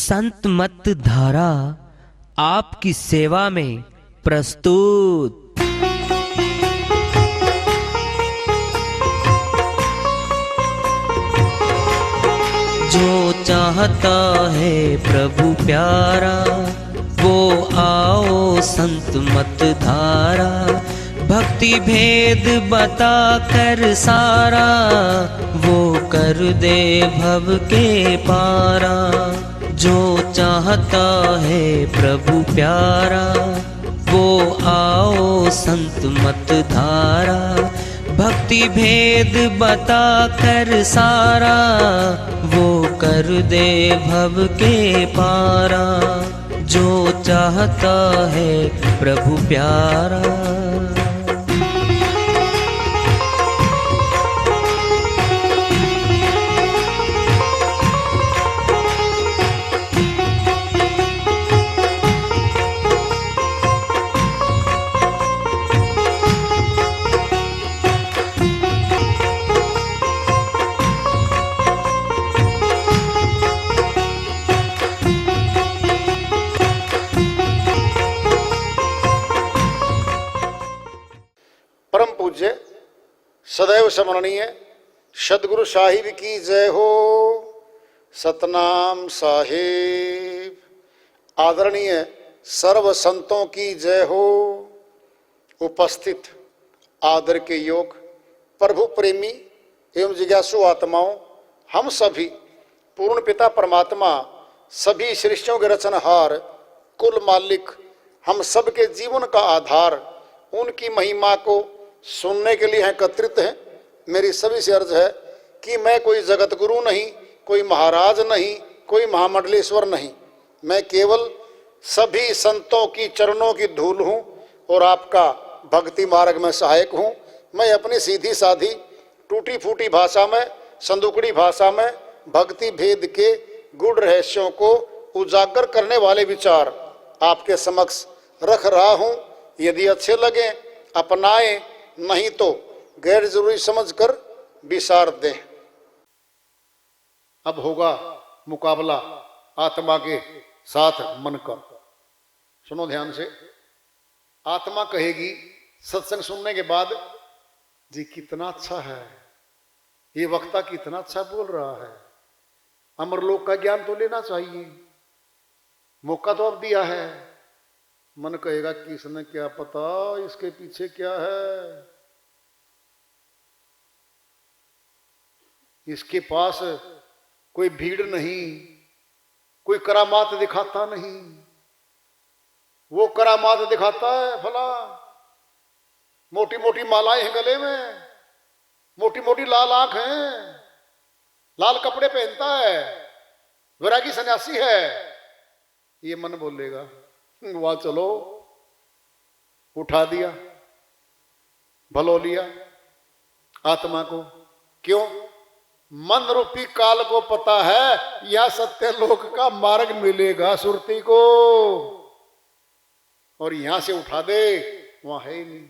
संत मत धारा आपकी सेवा में प्रस्तुत। जो चाहता है प्रभु प्यारा वो आओ संत मत धारा। भक्ति भेद बता कर सारा वो कर दे भव के पारा। जो चाहता है प्रभु प्यारा वो आओ संत मत धारा। भक्ति भेद बता कर सारा वो कर दे भव के पारा। जो चाहता है प्रभु प्यारा। परम पूज्य सदैव स्मरणीय सदगुरु साहिब की जय हो। सतनाम साहिब। आदरणीय सर्व संतों की जय हो। उपस्थित आदर के योग प्रभु प्रेमी एवं जिज्ञासु आत्माओं, हम सभी पूर्ण पिता परमात्मा सभी सृष्टियों के रचनहार कुल मालिक हम सब के जीवन का आधार उनकी महिमा को सुनने के लिए एकत्रित हैं। मेरी सभी से अर्ज है कि मैं कोई जगत गुरु नहीं, कोई महाराज नहीं, कोई महामंडलेश्वर नहीं। मैं केवल सभी संतों की चरणों की धूल हूँ और आपका भक्ति मार्ग में सहायक हूँ। मैं अपनी सीधी साधी टूटी फूटी भाषा में, संदुकड़ी भाषा में भक्ति भेद के गूढ़ रहस्यों को उजागर करने वाले विचार आपके समक्ष रख रहा हूँ। यदि अच्छे लगे अपनाएं, नहीं तो गैर जरूरी समझकर विसार दें। अब होगा मुकाबला आत्मा के साथ मन का। सुनो ध्यान से। आत्मा कहेगी सत्संग सुनने के बाद, जी कितना अच्छा है, ये वक्ता कितना अच्छा बोल रहा है, अमरलोक का ज्ञान तो लेना चाहिए, मौका तो अब दिया है। मन कहेगा किसने क्या पता इसके पीछे क्या है, इसके पास कोई भीड़ नहीं, कोई करामात दिखाता नहीं, वो करामात दिखाता है फला, मोटी मोटी मालाएं हैं गले में, मोटी मोटी लाल आंख हैं, लाल कपड़े पहनता है, वैरागी सन्यासी है। ये मन बोलेगा वहां चलो, उठा दिया, भलो लिया आत्मा को। क्यों? मन रूपी काल को पता है यह सत्य लोक का मार्ग मिलेगा सुरती को, और यहां से उठा दे वहां है ही नहीं।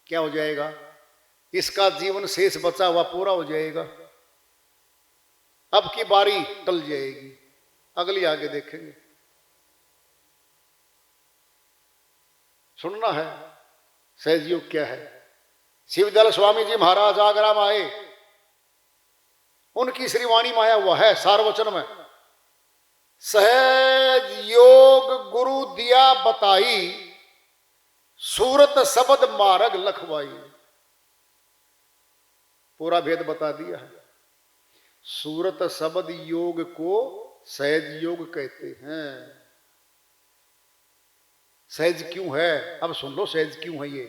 क्या हो जाएगा? इसका जीवन शेष बचा हुआ पूरा हो जाएगा। अब की बारी टल जाएगी, अगली आगे देखेंगे। सुनना है सहज योग क्या है। शिवदयाल स्वामी जी महाराज आगरा में आए, उनकी श्रीवाणी माया हुआ है सारवचन में। सहज योग गुरु दिया बताई, सूरत शब्द मार्ग लखवाई। पूरा भेद बता दिया है। सूरत शब्द योग को सहज योग कहते हैं। सहज क्यों है? अब सुन लो सहज क्यों है। ये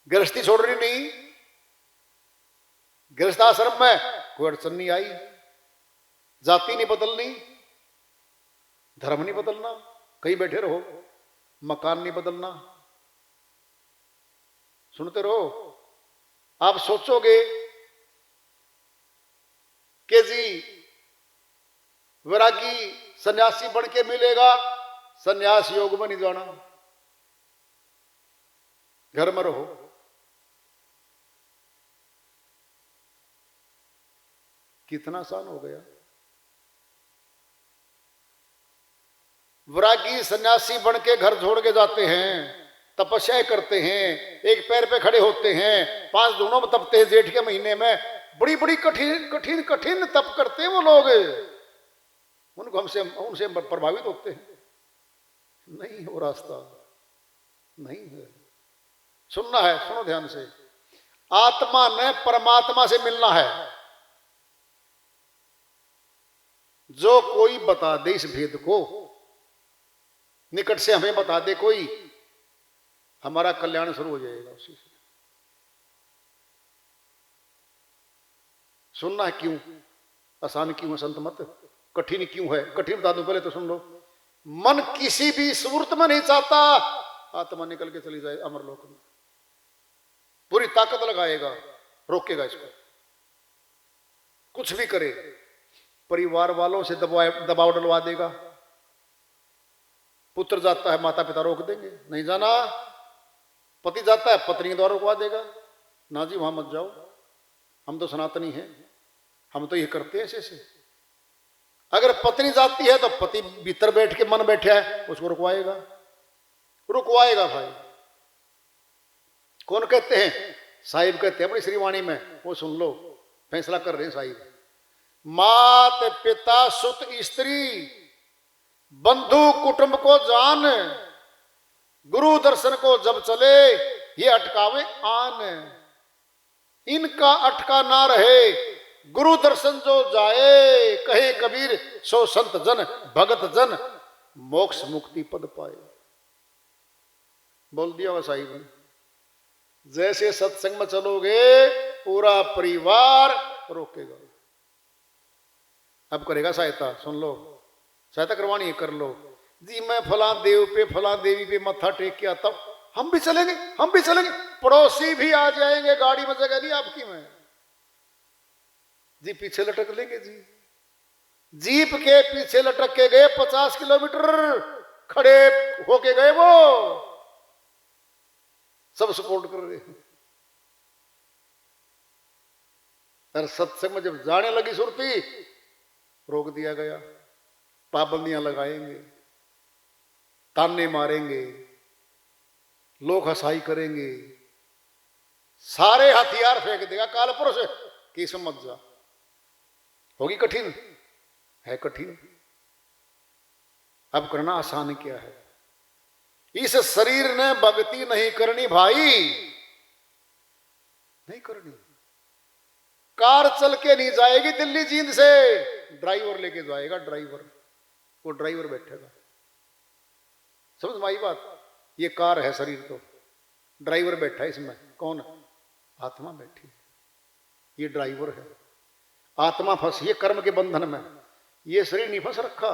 गृहस्थी छोड़ रही नहीं, गृहस्थ आश्रम में कोई अड़चन नहीं आई, जाति नहीं बदलनी, धर्म नहीं बदलना, कहीं बैठे रहो, मकान नहीं बदलना। सुनते रहो। आप सोचोगे कि जी वैरागी सन्यासी बन के मिलेगा, सन्यास योग में नहीं जाना, घर में रहो। कितना आसान हो गया। वैरागी सन्यासी बन के घर छोड़ के जाते हैं, तपस्या करते हैं, एक पैर पे खड़े होते हैं, 5 दिनों में तपते हैं, जेठ के महीने में बड़ी बड़ी कठिन कठिन कठिन तप करते हैं वो लोग। उनको उनसे प्रभावित होते हैं। नहीं हो रास्ता, नहीं है। सुनना है, सुनो ध्यान से। आत्मा ने परमात्मा से मिलना है। जो कोई बता दे इस भेद को, निकट से हमें बता दे कोई, हमारा कल्याण शुरू हो जाएगा उसी से। सुनना है क्यों? आसान क्यों है संत मत? कठिन क्यों है? कठिन बता दूं, पहले तो सुन लो। मन किसी भी सूरत में नहीं चाहता आत्मा निकल के चली जाए अमरलोक में। पूरी ताकत लगाएगा, रोकेगा इसको, कुछ भी करे। परिवार वालों से दबाव डलवा देगा। पुत्र जाता है, माता पिता रोक देंगे, नहीं जाना। पति जाता है, पत्नी के द्वारा रोकवा देगा, ना जी वहां मत जाओ, हम तो सनातनी हैं, हम तो ये करते हैं ऐसे। अगर पत्नी जाती है तो पति भीतर बैठ के मन बैठा है, उसको रुकवाएगा, रुकवाएगा भाई। कौन कहते हैं? साहिब कहते हैं अपनी श्रीवाणी में, वो सुन लो, फैसला कर रहे हैं साहिब। मात पिता सुत स्त्री बंधु कुटुंब को जान, गुरु दर्शन को जब चले ये अटकावे आन। इनका अटका ना रहे, गुरु दर्शन जो जाए, कहे कबीर सो संत जन भगत जन, मोक्ष मुक्ति पद पाए। बोल दिया वह साहिब ने। जैसे सत्संग में चलोगे पूरा परिवार रोकेगा। अब करेगा सहायता, सुन लो, सहायता करवानी है, कर लो जी। मैं फला देव पे फला देवी पे मत्था टेक के आता हूं, हम भी चलेंगे, हम भी चलेंगे। पड़ोसी भी आ जाएंगे, गाड़ी में जगह नहीं आपकी में जी, पीछे लटक लेंगे जी। जीप के पीछे लटक के गए, 50 किलोमीटर खड़े होके गए, वो सब सपोर्ट कर रहे हैं। और सत्संग में जब जाने लगी सुरती, रोक दिया गया। पाबंदियां लगाएंगे, ताने मारेंगे, लोग हंसाई करेंगे, सारे हथियार फेंक देगा काल पुरुष की समझ जा। होगी कठिन, है कठिन। अब करना आसान क्या है? इस शरीर ने भक्ति नहीं करनी भाई, नहीं करनी। कार चल के नहीं जाएगी दिल्ली जींद से, ड्राइवर लेके जाएगा, ड्राइवर, वो ड्राइवर बैठेगा। समझ में आई बात? ये कार है शरीर, तो ड्राइवर बैठा है इसमें। कौन? आत्मा बैठी, ये ड्राइवर है। आत्मा फंसी है कर्म के बंधन में, ये शरीर नहीं फंस रखा,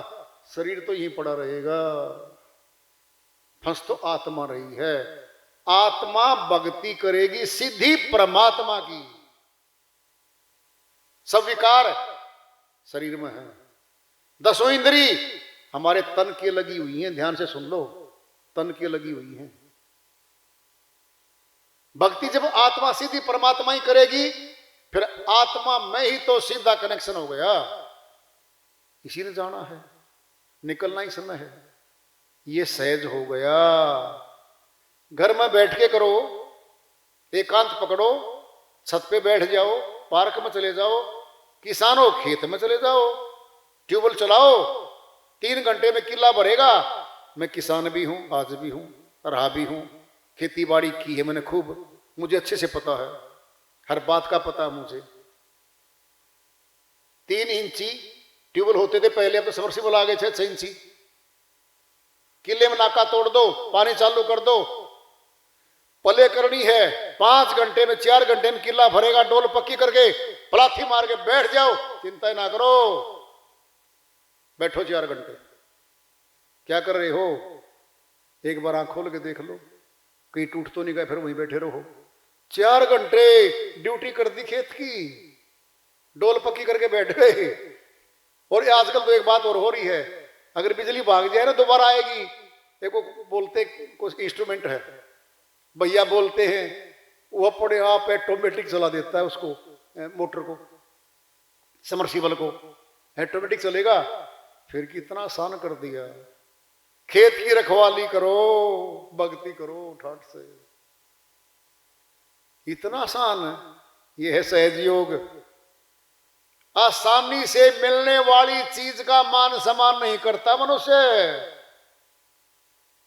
शरीर तो यहीं पड़ा रहेगा। फंस तो आत्मा रही है। आत्मा भक्ति करेगी सीधी परमात्मा की। सब विकार शरीर में है। 10 इंद्री हमारे तन के लगी हुई हैं, ध्यान से सुन लो, तन के लगी हुई हैं। भक्ति जब आत्मा सीधी परमात्मा ही करेगी, फिर आत्मा में ही तो सीधा कनेक्शन हो गया। इसी ने जाना है, निकलना ही समय है। ये सहज हो गया। घर में बैठ के करो, एकांत पकड़ो, छत पे बैठ जाओ, पार्क में चले जाओ, किसानों खेत में चले जाओ, ट्यूबवेल चलाओ, 3 घंटे में किला भरेगा। मैं किसान भी हूं, आज भी हूं, रहा भी हूं, खेती बाड़ी की है मैंने खूब, मुझे अच्छे से पता है, हर बात का पता है मुझे। 3 इंची ट्यूबवेल होते थे पहले, अब तो सबमर्सिबल आ गए 6 इंची। किले में नाका तोड़ दो, पानी चालू कर दो, पले करनी है, 5 घंटे में 4 घंटे में किला भरेगा। डोल पक्की करके पलाथी मार के बैठ जाओ, चिंता ना करो, बैठो 4 घंटे। क्या कर रहे हो? एक बार आंख खोल के देख लो, कहीं टूट तो नहीं गए, फिर वहीं बैठे रहो। 4 घंटे ड्यूटी कर दी खेत की, डोल पक्की करके बैठ गए। और आजकल तो एक बात और हो रही है, अगर बिजली भाग जाए ना दोबारा आएगी। देखो बोलते कुछ इंस्ट्रूमेंट है, भैया बोलते हैं, वो अपने आप ऑटोमेटिक चला देता है उसको, मोटर को, सबमर्सिबल को ऑटोमेटिक चलेगा। फिर कितना आसान कर दिया। खेत की रखवाली करो, भक्ति करो ठाठ से। इतना आसान है, यह है सहज योग। आसानी से मिलने वाली चीज का मान सम्मान नहीं करता मनुष्य।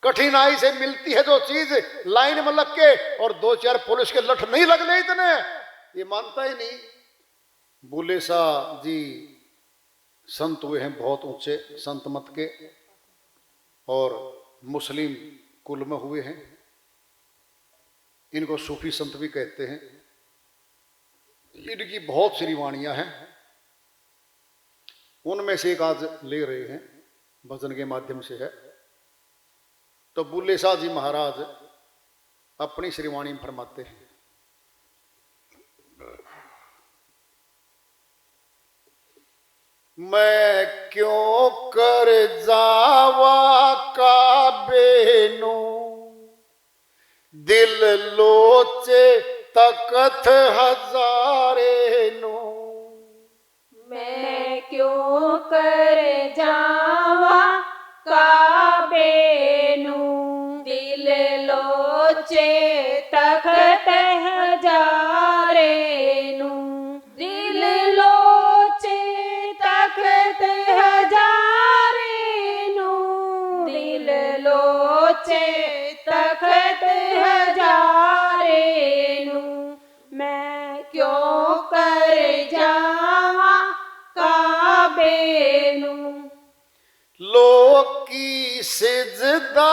कठिनाई से मिलती है जो चीज, लाइन में लग के और 2-4 पुलिस के लठ नहीं लगने इतने, ये मानता ही नहीं। बुल्ले शाह जी संत हुए हैं बहुत ऊंचे, संत मत के, और मुस्लिम कुल में हुए हैं। इनको सूफी संत भी कहते हैं। इनकी बहुत सी वाणियां हैं, उनमें से एक आज ले रहे हैं, भजन के माध्यम से है। तो बुल्ले शाह जी महाराज अपनी श्रीवाणी में फरमाते हैं, मैं क्यों कर जावा काबेनु, दिल लोचे तकथ हजारे नो। मैं क्यों कर जावा काबे नू, दिल लोचे तखत हजारे नू। दिल लोचे तखत हजारे नू, दिल लोचे तखत हजारे नू। मैं क्यों कर जावा काबे नू। लोग की सिजदा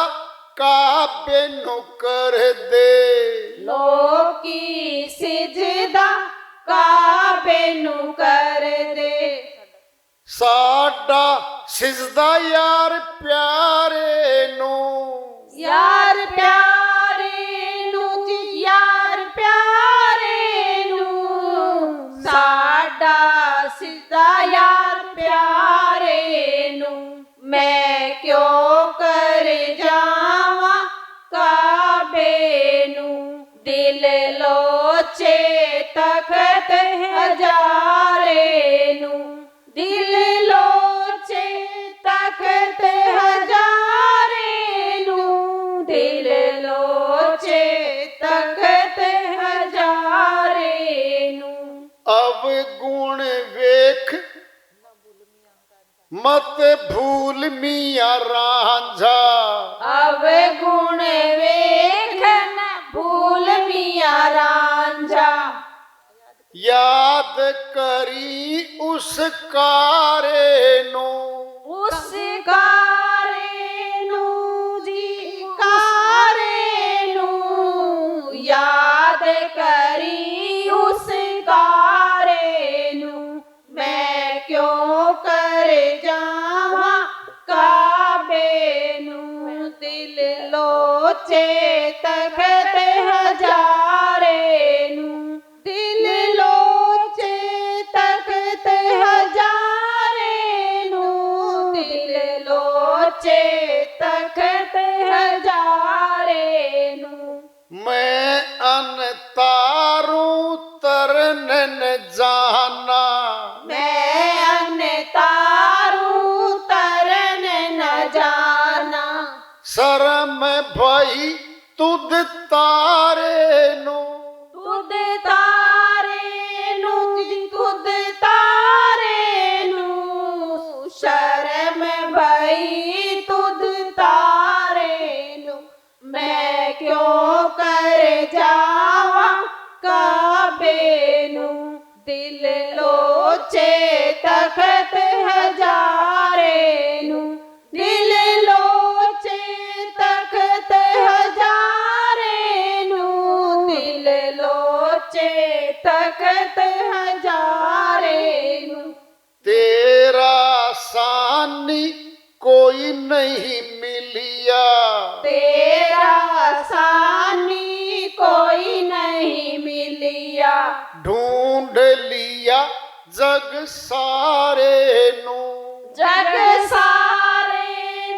काबे नु कर दे, लोग की सिजदा काबे नू कर दे। साडा सिजदा यार प्यारे नु, यार प्यारे नू जी, यार प्यारे नू। साडा सिजदा यार प्यारे नू। मैं क्यों कर जावा काबे नू, दिल लोचे तखत हजारे नू। दिल लोचे तखत हजारे नू, दिल लोचे तखत हजारे नू। अब गुण वेख मत भूल मिया रांझा, अब गुण वेख न भूल मिया रांझा। याद करी उस कारे नो, उस कारे नू जी, कारे नू। याद करी उस कारे नू। मैं क्यों कर जावा काबे नू, दिल लोचे तखत हजारे नू। दिल लोचे तखत हजारे नू, दिल लोचे तखत हजारे नू। मैं अन तारू तरन न जाना, मैं अन तारू तरन न जाना। शर्म भई तुद तारे नो, तुद तारे नू जी, तुद तारे नू। शर्म भई तुद तारे नू। मैं क्यों कर जावा काबे नू, दिल लोचे तखत हजारे नू। दिल लोचे तखत हजारे नू, दिल लोचे तखत हजारे नू। तेरा सानी कोई नहीं मिलिया, तेरा सानी कोई नहीं मिलिया। ढूंढ लिया जग सारे नु, जग सारे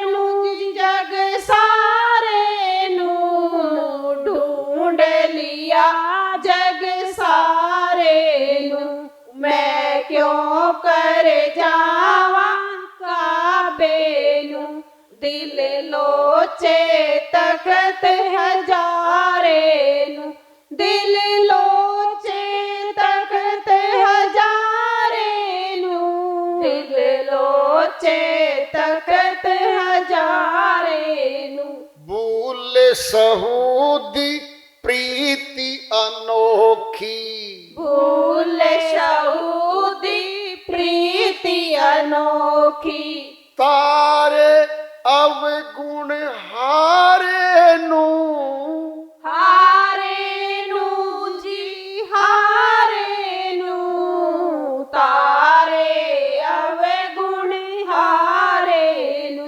नू जी, जग सारे नू। ढूंढ लिया जग सारे नू। मैं क्यों कर जावा काबे नू, दिल लो तखत हजारे नू दिल लोचे तखत हजारे नू दिल लोचे तखत हजारे नू भूल सहूदी प्रीति अनोखी भूल सऊदी प्रीति अनोखी तारे अवगुण हारे नू हारे नू जी हारे नू तारे अवगुण हारे नू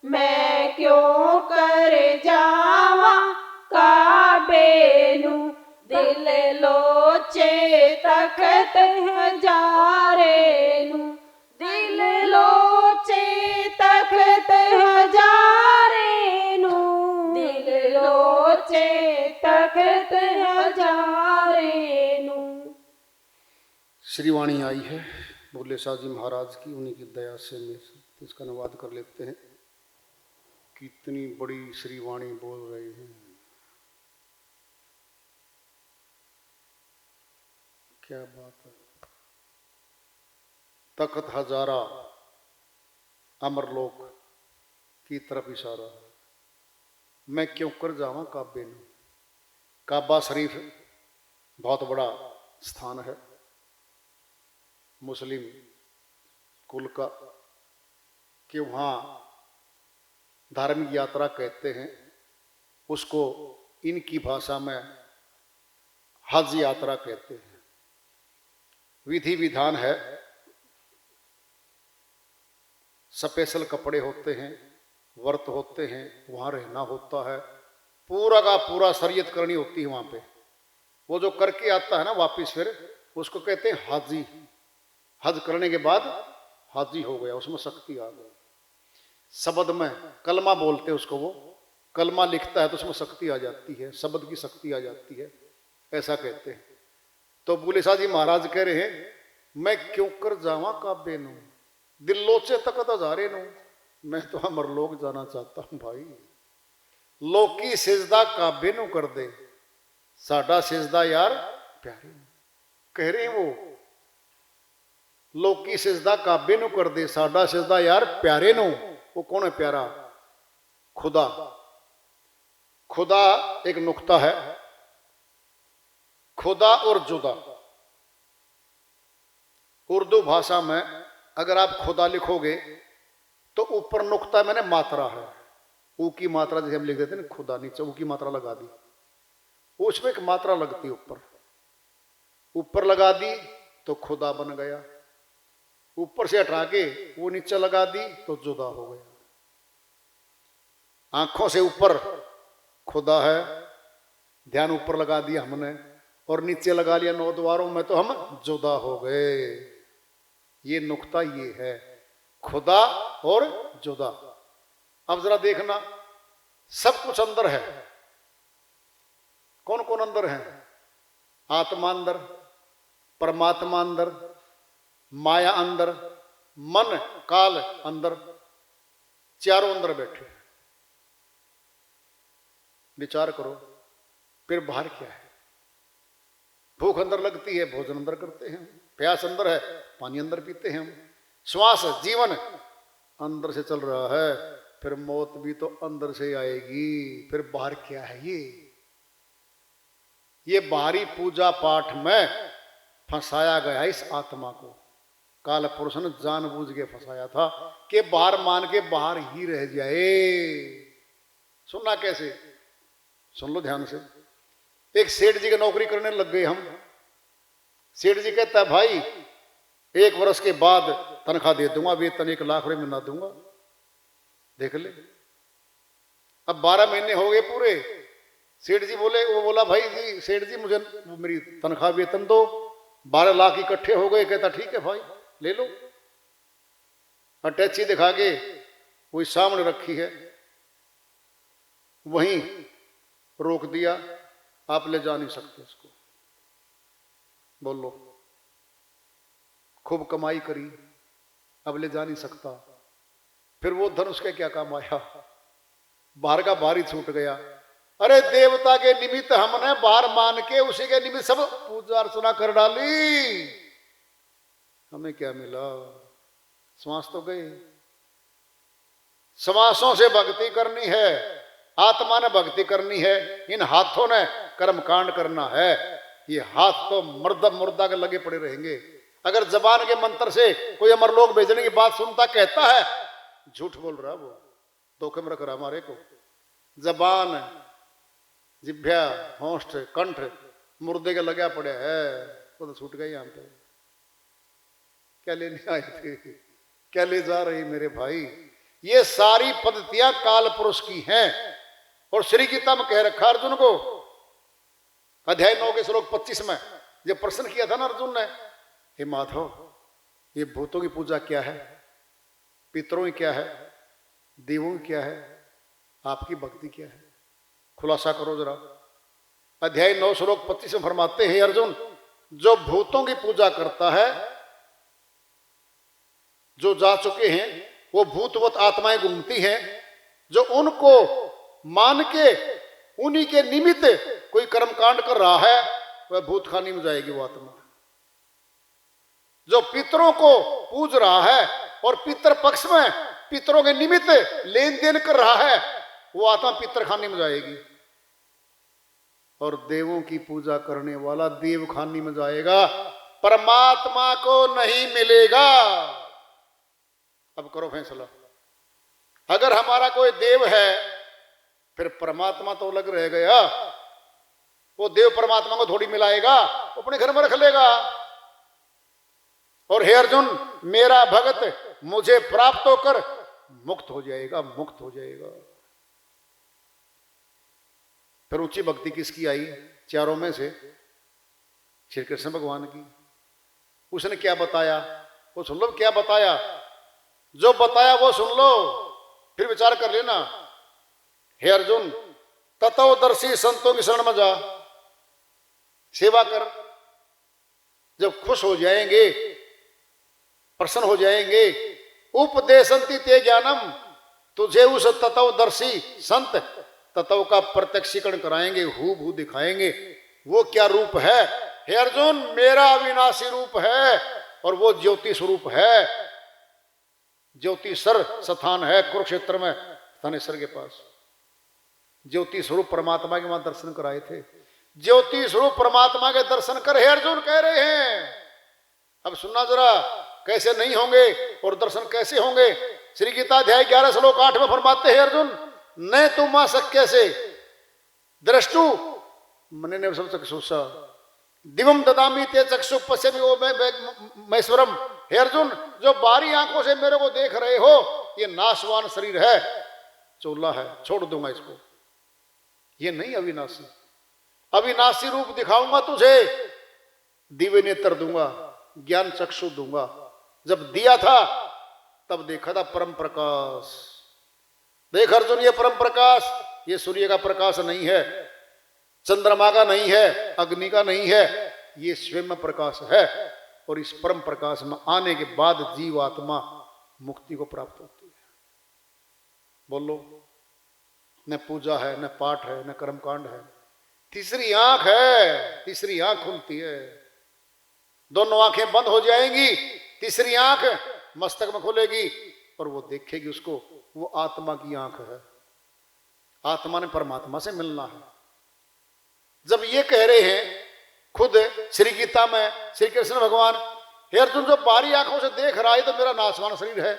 मैं क्यों कर जावा काबे नू दिल लोचे तखत हजारे नू दिल लोचे तखत हजारे नू दिल लोचे तखत हजारे नू। श्रीवाणी आई है भोले शाह जी महाराज की, उन्हीं की दया से मैं इसका अनुवाद कर लेते हैं। कितनी बड़ी श्रीवाणी बोल रहे हैं, क्या बात है। तख्त हजारा अमरलोक की तरफ इशारा है, मैं क्यों कर जावा काबे में। काबा शरीफ बहुत बड़ा स्थान है मुस्लिम कुल का, कि वहाँ धार्मिक यात्रा कहते हैं उसको, इनकी भाषा में हज यात्रा कहते हैं। विधि विधान है, स्पेशल कपड़े होते हैं, व्रत होते हैं, वहाँ रहना होता है, पूरा का पूरा शरीयत करनी होती है वहाँ पे। वो जो करके आता है ना वापिस फिर, उसको कहते हैं हाजी। हज करने के बाद हाजी हो गया, उसमें शक्ति आ गई। शब्द में कलमा बोलते हैं उसको, वो कलमा लिखता है तो उसमें शक्ति आ जाती है, शब्द की शक्ति आ जाती है, ऐसा कहते हैं। तो भोले शाह जी महाराज कह रहे हैं, मैं क्यों कर जावा काबे नू दिल लोचे तक हजारे नू, मैं तो अमरलोक जाना चाहता हूं भाई। लोकी सिजदा काबे नू कर दे, साडा सिजदा यार प्यारे। कह रहे हैं वो, लोकी सिजदा काबे नू कर दे, साडा सिजदा यार प्यारे नू। वो कौन है प्यारा? खुदा। खुदा एक नुक्ता है, खुदा और जुदा। उर्दू भाषा में अगर आप खुदा लिखोगे तो ऊपर नुक्ता मैंने मात्रा है, ऊ की मात्रा, जैसे हम लिख देते हैं ना खुदा, नीचे ऊ की मात्रा लगा दी, उसमें एक मात्रा लगती ऊपर, ऊपर लगा दी तो खुदा बन गया, ऊपर से हटा के वो नीचे लगा दी तो जुदा हो गया। आंखों से ऊपर खुदा है, ध्यान ऊपर लगा दिया हमने, और नीचे लगा लिया नौ द्वारों में, तो हम जुदा हो गए। ये नुक्ता ये है, खुदा और जुदा। अब जरा देखना, सब कुछ अंदर है। कौन कौन अंदर है? आत्मा अंदर, परमात्मा अंदर, माया अंदर, मन काल अंदर, चारों अंदर बैठे। विचार करो, फिर बाहर क्या है? भूख अंदर लगती है, भोजन अंदर करते हैं, प्यास अंदर है, पानी अंदर पीते हैं हम, श्वास जीवन अंदर से चल रहा है, फिर मौत भी तो अंदर से आएगी। फिर बाहर क्या है? ये बाहरी पूजा पाठ में फंसाया गया इस आत्मा को। काल पुरुष ने जानबूझ के फंसाया था कि बाहर मान के बाहर ही रह जाए। सुनना कैसे? सुन लो ध्यान से। एक सेठ जी की नौकरी करने लग गए हम। सेठ जी कहता है, भाई 1 वर्ष के बाद तनख्वाह दे दूंगा, वेतन 1 लाख रुपए महीना दूंगा। देख ले, अब 12 महीने हो गए पूरे। सेठ जी बोले, वो बोला, भाई जी सेठ जी मुझे मेरी तनख्वाह वेतन दो। 12 लाख इकट्ठे हो गए। कहता ठीक है भाई ले लो। अटैची दिखा के वही सामने रखी है, वहीं रोक दिया, आप ले जा नहीं सकते इसको। बोलो, खूब कमाई करी, अब ले जा नहीं सकता। फिर वो धन उसके क्या काम आया? बाहर का बाहर ही छूट गया। अरे देवता के निमित्त हमने बाहर मान के उसी के निमित्त सब पूजा अर्चना कर डाली, हमें क्या मिला? श्वास तो गए। श्वासों से भक्ति करनी है, आत्मा ने भक्ति करनी है, इन हाथों ने कर्म कांड करना है। ये हाथ तो मुर्दा मुर्दा के लगे पड़े रहेंगे। अगर जबान के मंत्र से कोई अमरलोक भेजने की बात सुनता कहता है झूठ बोल रहा, वो धोखे में रख रहा हमारे को। जबान, जिभ्या, होंठ, कंठ मुर्दे के लगा पड़े है, वो तो छूट गए। यहां पे क्या लेने आए थे, क्या ले जा रही मेरे भाई? ये सारी पद्धतियां काल पुरुष की हैं। और श्री गीता में कह रखा अर्जुन को, अध्याय 9 के श्लोक 25 में जब प्रश्न किया था ना अर्जुन ने, हे माधव, ये भूतों की पूजा क्या है, पितरों की क्या है, देवों की क्या है, आपकी भक्ति क्या है, खुलासा करो जरा। अध्याय 9 श्लोक 25 में फरमाते हैं, अर्जुन, जो भूतों की पूजा करता है, जो जा चुके हैं, वो भूतवत आत्माएं घूमती हैं, जो उनको मान के उन्हीं के निमित्त कोई कर्मकांड कर रहा है, वह भूतखानी में जाएगी वो आत्मा। जो पितरों को पूज रहा है और पितर पक्ष में पितरों के निमित्त लेन देन कर रहा है, वो आत्मा पितरखानी में जाएगी। और देवों की पूजा करने वाला देवखानी में जाएगा, परमात्मा को नहीं मिलेगा। अब करो फैसला। अगर हमारा कोई देव है फिर परमात्मा तो अलग रह गया, वो देव परमात्मा को थोड़ी मिलाएगा, अपने घर में रख लेगा। और हे अर्जुन, मेरा भगत मुझे प्राप्त होकर मुक्त हो जाएगा, मुक्त हो जाएगा। फिर ऊंची भक्ति किसकी आई चारों में से? श्री कृष्ण भगवान की। उसने क्या बताया वो सुन लो। क्या बताया? जो बताया वो सुन लो, फिर विचार कर लेना। हे अर्जुन, तत्वदर्शी संतों की शरण में जा, सेवा कर। जब खुश हो जाएंगे, प्रसन्न हो जाएंगे, उपदेशंति ते ज्ञानम, तुझे उस तत्वदर्शी संत तत्व का प्रत्यक्षीकरण कराएंगे, हूबहू दिखाएंगे। वो क्या रूप है? हे अर्जुन, मेरा अविनाशी रूप है और वो ज्योति स्वरूप है। ज्योतिसर स्थान है कुरुक्षेत्र में, थानेश्वर के पास। ज्योति स्वरूप परमात्मा के वहां दर्शन कराए थे। ज्योति स्वरूप परमात्मा के दर्शन कर, हे अर्जुन कह रहे हैं। अब सुनना जरा, कैसे नहीं होंगे और दर्शन कैसे होंगे? श्री गीता अध्याय 11 श्लोक 8 में फरमाते हैं, अर्जुन न तुम आ शक्य से दृष्टु मने ने सब चक्षुषा दिवम ददामी ते चक्षु पश्यमि ओ महेश्वरम। हे अर्जुन, जो बारी आंखों से मेरे को देख रहे हो, ये नाशवान शरीर है, चोला है, छोड़ दूंगा इसको। ये नहीं अविनाशी। अविनाशी रूप दिखाऊंगा तुझे, दिव्य नेत्र दूंगा, ज्ञान चक्षु दूंगा। जब दिया था तब देखा था परम प्रकाश। देख अर्जुन, ये परम प्रकाश, ये सूर्य का प्रकाश नहीं है, चंद्रमा का नहीं है, अग्नि का नहीं है, ये स्वयं प्रकाश है। और इस परम प्रकाश में आने के बाद जीवात्मा मुक्ति को प्राप्त होती है। बोलो, न पूजा है, न पाठ है, न कर्मकांड है, तीसरी आंख है। तीसरी आंख खुलती है, दोनों आंखें बंद हो जाएंगी, तीसरी आंख मस्तक में खुलेगी और वो देखेगी उसको। वो आत्मा की आंख है। आत्मा ने परमात्मा से मिलना है। जब ये कह रहे हैं खुद श्री गीता में श्री कृष्ण भगवान, हे अर्जुन, जो बारी आंखों से देख रहा है तो मेरा नाशवान शरीर है,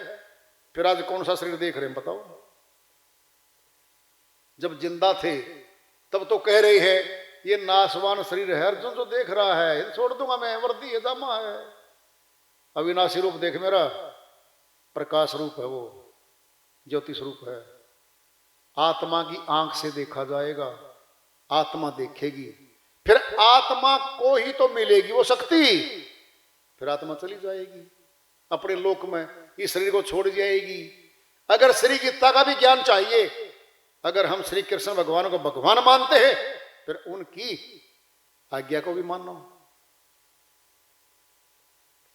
फिर आज कौन सा शरीर देख रहे हैं बताओ? जब जिंदा थे तब तो कह रहे हैं ये नाशवान शरीर है। अर्जुन जो देख रहा है, ये छोड़ दूंगा मैं, वर्दी है, दामा है। अविनाशी रूप देख मेरा, प्रकाश रूप है, वो ज्योति स्वरूप है। आत्मा की आंख से देखा जाएगा, आत्मा देखेगी, फिर आत्मा को ही तो मिलेगी वो शक्ति। फिर आत्मा चली जाएगी अपने लोक में, इस शरीर को छोड़ जाएगी। अगर श्री गीता का भी ज्ञान चाहिए, अगर हम श्री कृष्ण भगवान को भगवान मानते हैं, फिर उनकी आज्ञा को भी मानो।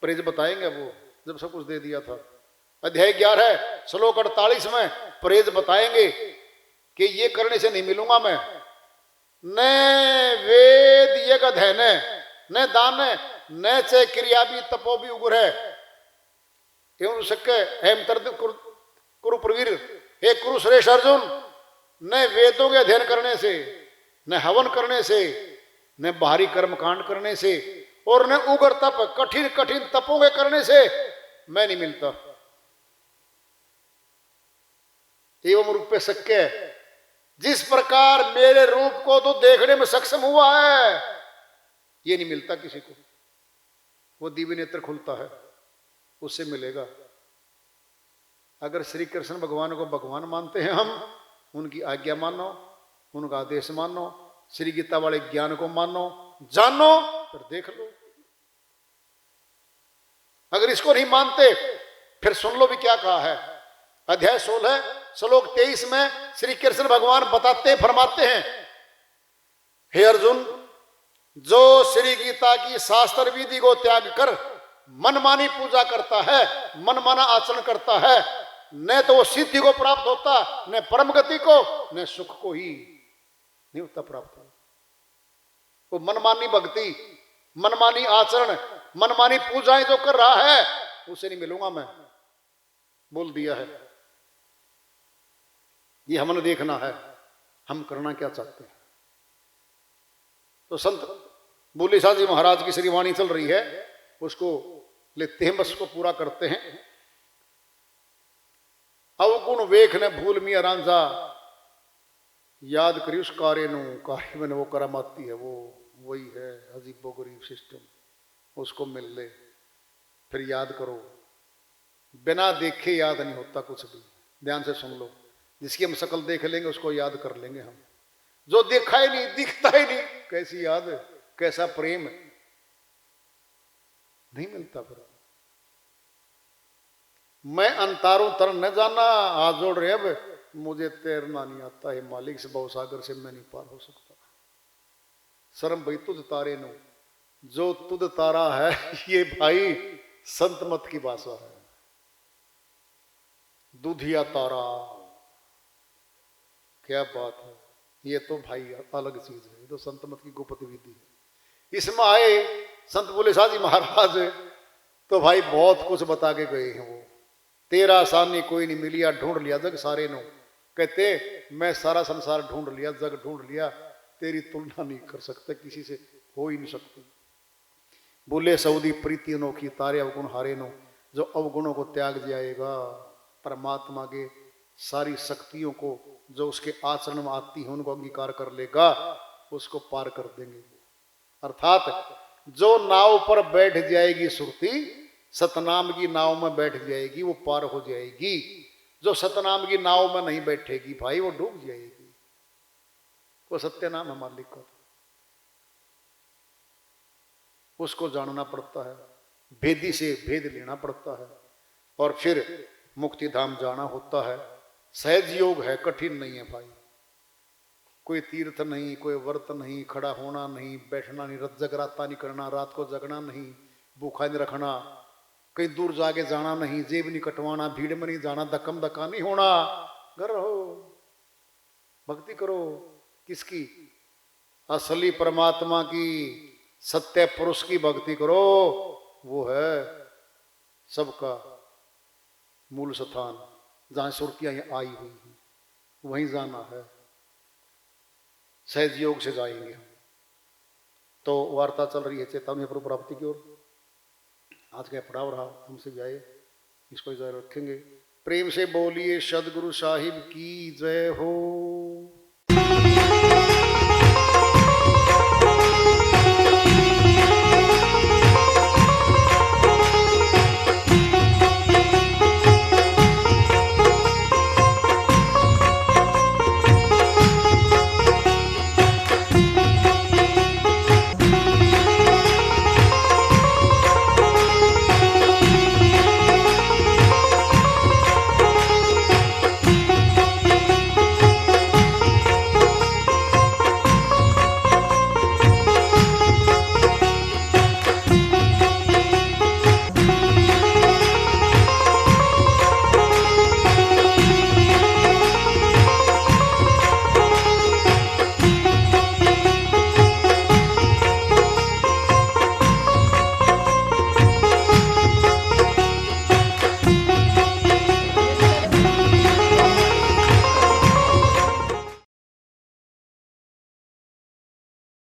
प्रेज बताएंगे वो, जब सब कुछ दे दिया था। अध्याय 11 श्लोक 48 में प्रेज बताएंगे। कि ये करने से नहीं मिलूंगा मैं, न वेद यज्ञ अध्ययन न दान न च क्रिया भी तपो भी उग्र है एवं शक्य हेम तरद कुरु प्रवीर, हे कुरु श्रेष्ठ अर्जुन, न वेदों के अध्ययन करने से, न हवन करने से, न बाहरी कर्म कांड करने से, और न उग्र तप कठिन कठिन तपों के करने से मैं नहीं मिलता। एवं रूप पे शक्य है, जिस प्रकार मेरे रूप को तो देखने में सक्षम हुआ है, ये नहीं मिलता किसी को। वो दिव्य नेत्र खुलता है, उससे मिलेगा। अगर श्री कृष्ण भगवान को भगवान मानते हैं हम, उनकी आज्ञा मानो, उनका आदेश मानो, श्री गीता वाले ज्ञान को मानो, जानो, फिर देख लो। अगर इसको नहीं मानते फिर सुन लो भी क्या कहा है। अध्याय 16 श्लोक 23 में श्री कृष्ण भगवान बताते फरमाते हैं, हे अर्जुन, जो श्री गीता की शास्त्र विधि को त्याग कर मनमानी पूजा करता है, मनमाना आचरण करता है, न तो वो सिद्धि को प्राप्त होता, न परम गति को, न सुख को ही नहीं होता प्राप्त। वो मनमानी भक्ति, मनमानी आचरण, मनमानी पूजाएं जो कर रहा है, उसे नहीं मिलूंगा मैं, बोल दिया है। ये हमने देखना है, हम करना क्या चाहते हैं। तो संत बुल्ले शाह जी महाराज की श्री वाणी चल रही है, उसको लेते हैं, बस को पूरा करते हैं। अवगुण वेख ने भूल मिया रांझा, याद करी उस कार्य नु, कार्य में वो करामाती है, वो वही है अजीबो गरीब सिस्टम, उसको मिल ले, फिर याद करो। बिना देखे याद नहीं होता कुछ भी, ध्यान से सुन लो। जिसकी हम शक्ल देख लेंगे उसको याद कर लेंगे हम, जो देखा ही नहीं, दिखता ही नहीं, कैसी याद, कैसा प्रेम, नहीं मिलता। फिर मैं अंतारों तर न जाना, हाथ जोड़ रहे, अब मुझे तैरना नहीं आता है मालिक, से भव सागर से मैं नहीं पार हो सकता। शर्म भाई तुझ तारे नो, जो तुझ तारा है ये भाई संत मत की भाषा है। दूधिया तारा, क्या बात है, ये तो भाई अलग चीज है, ये तो संत मत की गुप्त विधि है। इसमें आए संत बुल्ले शाह जी महाराज तो भाई बहुत कुछ बता के गए हैं। वो तेरा आसानी कोई नहीं मिलिया, ढूंढ लिया जग सारे नो, कहते मैं सारा संसार ढूंढ लिया, जग ढूंढ लिया, तेरी तुलना नहीं कर सकते, किसी से हो ही नहीं सकती। बोले सऊदी प्रीति अनोखी, तारे अवगुण हारे नो, जो अवगुणों को त्याग जाएगा, परमात्मा के सारी शक्तियों को जो उसके आचरण में आती है उनको अंगीकार कर लेगा, उसको पार कर देंगे। अर्थात जो नाव पर बैठ जाएगी सुरती, सतनाम की नाव में बैठ जाएगी, वो पार हो जाएगी। जो सतनाम की नाव में नहीं बैठेगी भाई, वो डूब जाएगी। वो सत्य नाम है मालिक का, उसको जानना पड़ता है, भेदी से भेद लेना पड़ता है, और फिर मुक्ति धाम जाना होता है। सहज योग है, कठिन नहीं है भाई। कोई तीर्थ नहीं, कोई व्रत नहीं, खड़ा होना नहीं, बैठना नहीं, रत जगराता नहीं करना, रात को जगना नहीं, भूखा नहीं रखना, कहीं दूर जाके जाना नहीं, जेब नहीं कटवाना, भीड़ में नहीं जाना, धक्कम धक्का नहीं होना, घर रहो, भक्ति करो। किसकी? असली परमात्मा की, सत्य पुरुष की भक्ति करो। वो है सबका मूल स्थान, जहां सुरतियां आई हुई हैं, वहीं जाना है। सहज योग से जाएंगे हम। तो वार्ता चल रही है चेतावनी प्रभु प्राप्ति की ओर। आज का पड़ाव रहा, हमसे भी आए, इसको जारी रखेंगे। प्रेम से बोलिए सदगुरु साहिब की जय हो।